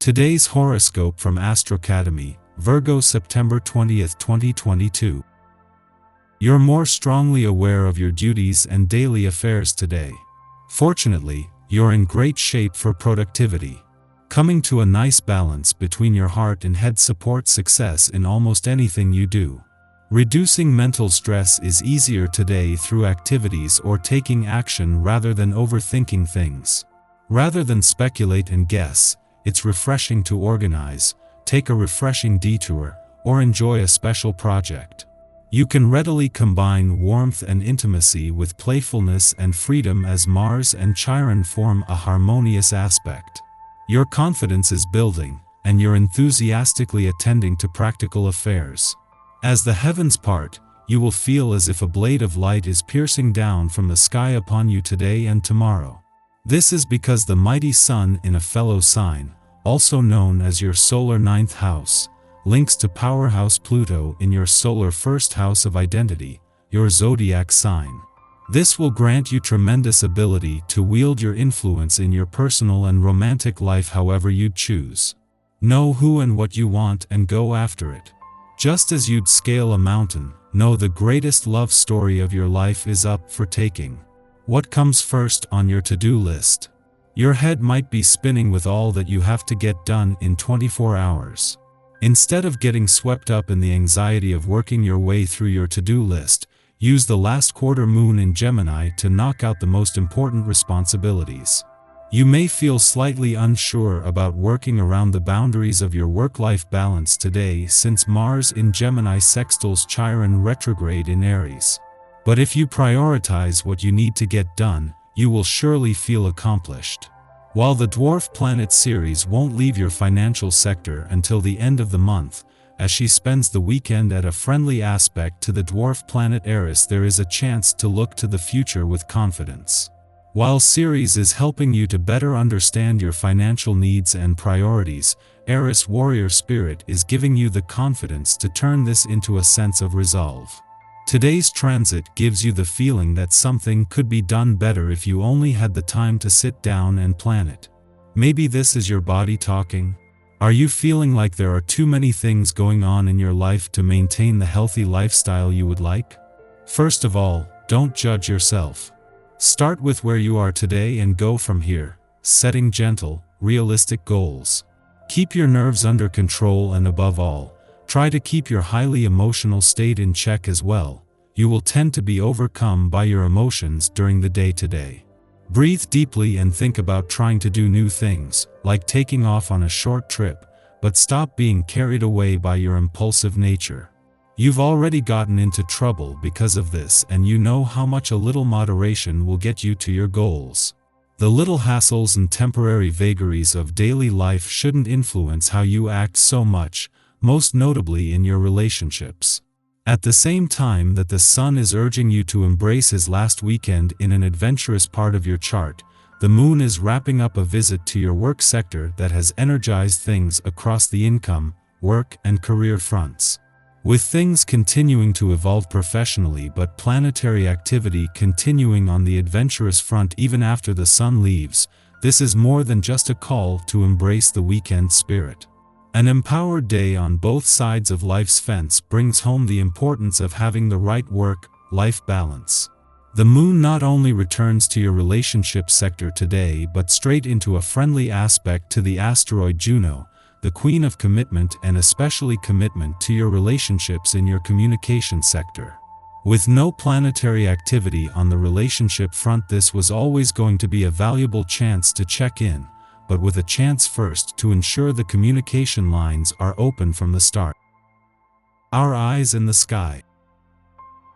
Today's horoscope from Astrocademy, Virgo September 20th, 2022. You're more strongly aware of your duties and daily affairs today. Fortunately, you're in great shape for productivity. Coming to a nice balance between your heart and head supports success in almost anything you do. Reducing mental stress is easier today through activities or taking action rather than overthinking things. Rather than speculate and guess, it's refreshing to organize, take a refreshing detour, or enjoy a special project. You can readily combine warmth and intimacy with playfulness and freedom as Mars and Chiron form a harmonious aspect. Your confidence is building, and you're enthusiastically attending to practical affairs. As the heavens part, you will feel as if a blade of light is piercing down from the sky upon you today and tomorrow. This is because the mighty Sun in a fellow sign, also known as your solar ninth house, links to powerhouse Pluto in your solar first house of identity, your zodiac sign. This will grant you tremendous ability to wield your influence in your personal and romantic life however you choose. Know who and what you want and go after it. Just as you'd scale a mountain, know the greatest love story of your life is up for taking. What comes first on your to-do list? Your head might be spinning with all that you have to get done in 24 hours. Instead of getting swept up in the anxiety of working your way through your to-do list, use the last quarter moon in Gemini to knock out the most important responsibilities. You may feel slightly unsure about working around the boundaries of your work-life balance today since Mars in Gemini sextiles Chiron retrograde in Aries. But if you prioritize what you need to get done, you will surely feel accomplished. While the dwarf planet Ceres won't leave your financial sector until the end of the month, as she spends the weekend at a friendly aspect to the dwarf planet Eris, there is a chance to look to the future with confidence. While Ceres is helping you to better understand your financial needs and priorities, Eris warrior spirit is giving you the confidence to turn this into a sense of resolve. Today's transit gives you the feeling that something could be done better if you only had the time to sit down and plan it. Maybe this is your body talking. Are you feeling like there are too many things going on in your life to maintain the healthy lifestyle you would like? First of all, don't judge yourself. Start with where you are today and go from here, setting gentle, realistic goals. Keep your nerves under control and above all, try to keep your highly emotional state in check as well. You will tend to be overcome by your emotions during the day today. Breathe deeply and think about trying to do new things, like taking off on a short trip, but stop being carried away by your impulsive nature. You've already gotten into trouble because of this, and you know how much a little moderation will get you to your goals. The little hassles and temporary vagaries of daily life shouldn't influence how you act so much, most notably in your relationships. At the same time that the Sun is urging you to embrace his last weekend in an adventurous part of your chart, the Moon is wrapping up a visit to your work sector that has energized things across the income, work, and career fronts. With things continuing to evolve professionally but planetary activity continuing on the adventurous front even after the Sun leaves, this is more than just a call to embrace the weekend spirit. An empowered day on both sides of life's fence brings home the importance of having the right work-life balance. The Moon not only returns to your relationship sector today but straight into a friendly aspect to the asteroid Juno, the queen of commitment, and especially commitment to your relationships in your communication sector. With no planetary activity on the relationship front, this was always going to be a valuable chance to check in, but with a chance first to ensure the communication lines are open from the start. Our eyes in the sky.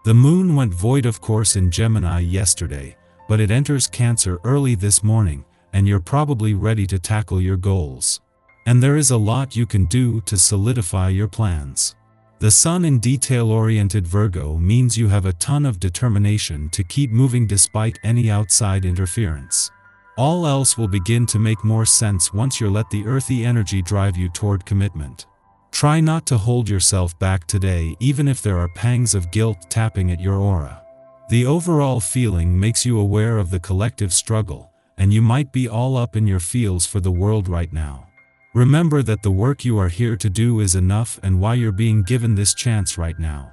The Moon went void of course in Gemini yesterday, but it enters Cancer early this morning, and you're probably ready to tackle your goals. And there is a lot you can do to solidify your plans. The Sun in detail-oriented Virgo means you have a ton of determination to keep moving despite any outside interference. All else will begin to make more sense once you let the earthy energy drive you toward commitment. Try not to hold yourself back today even if there are pangs of guilt tapping at your aura. The overall feeling makes you aware of the collective struggle, and you might be all up in your feels for the world right now. Remember that the work you are here to do is enough and why you're being given this chance right now.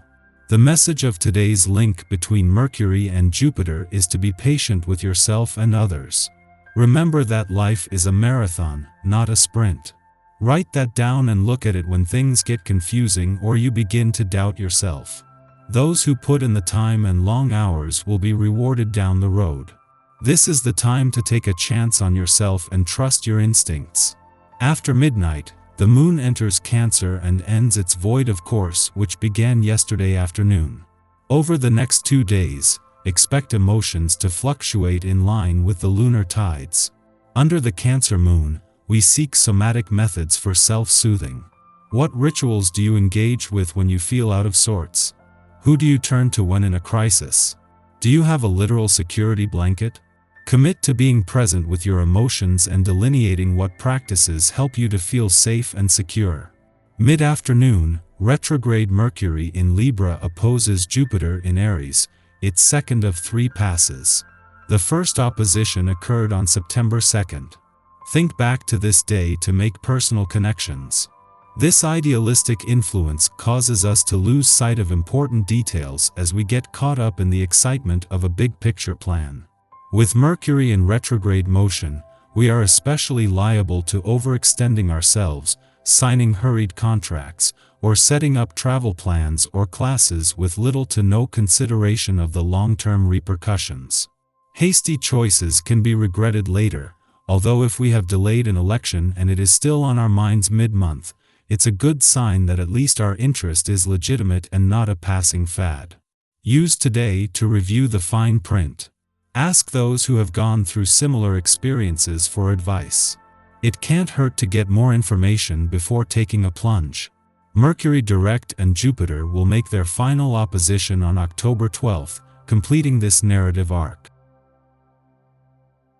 The message of today's link between Mercury and Jupiter is to be patient with yourself and others. Remember that life is a marathon, not a sprint. Write that down and look at it when things get confusing or you begin to doubt yourself. Those who put in the time and long hours will be rewarded down the road. This is the time to take a chance on yourself and trust your instincts. After midnight, the moon enters Cancer and ends its void of course which began yesterday afternoon. Over the next 2 days, expect emotions to fluctuate in line with the lunar tides. Under the Cancer moon, we seek somatic methods for self-soothing. What rituals do you engage with when you feel out of sorts? Who do you turn to when in a crisis? Do you have a literal security blanket? Commit to being present with your emotions and delineating what practices help you to feel safe and secure. Mid-afternoon, retrograde Mercury in Libra opposes Jupiter in Aries, its second of 3 passes. The first opposition occurred on September 2nd. Think back to this day to make personal connections. This idealistic influence causes us to lose sight of important details as we get caught up in the excitement of a big-picture plan. With Mercury in retrograde motion, we are especially liable to overextending ourselves, signing hurried contracts, or setting up travel plans or classes with little to no consideration of the long-term repercussions. Hasty choices can be regretted later, although if we have delayed an election and it is still on our minds mid-month, it's a good sign that at least our interest is legitimate and not a passing fad. Use today to review the fine print. Ask those who have gone through similar experiences for advice. It can't hurt to get more information before taking a plunge. Mercury direct and Jupiter will make their final opposition on October 12th, completing this narrative arc.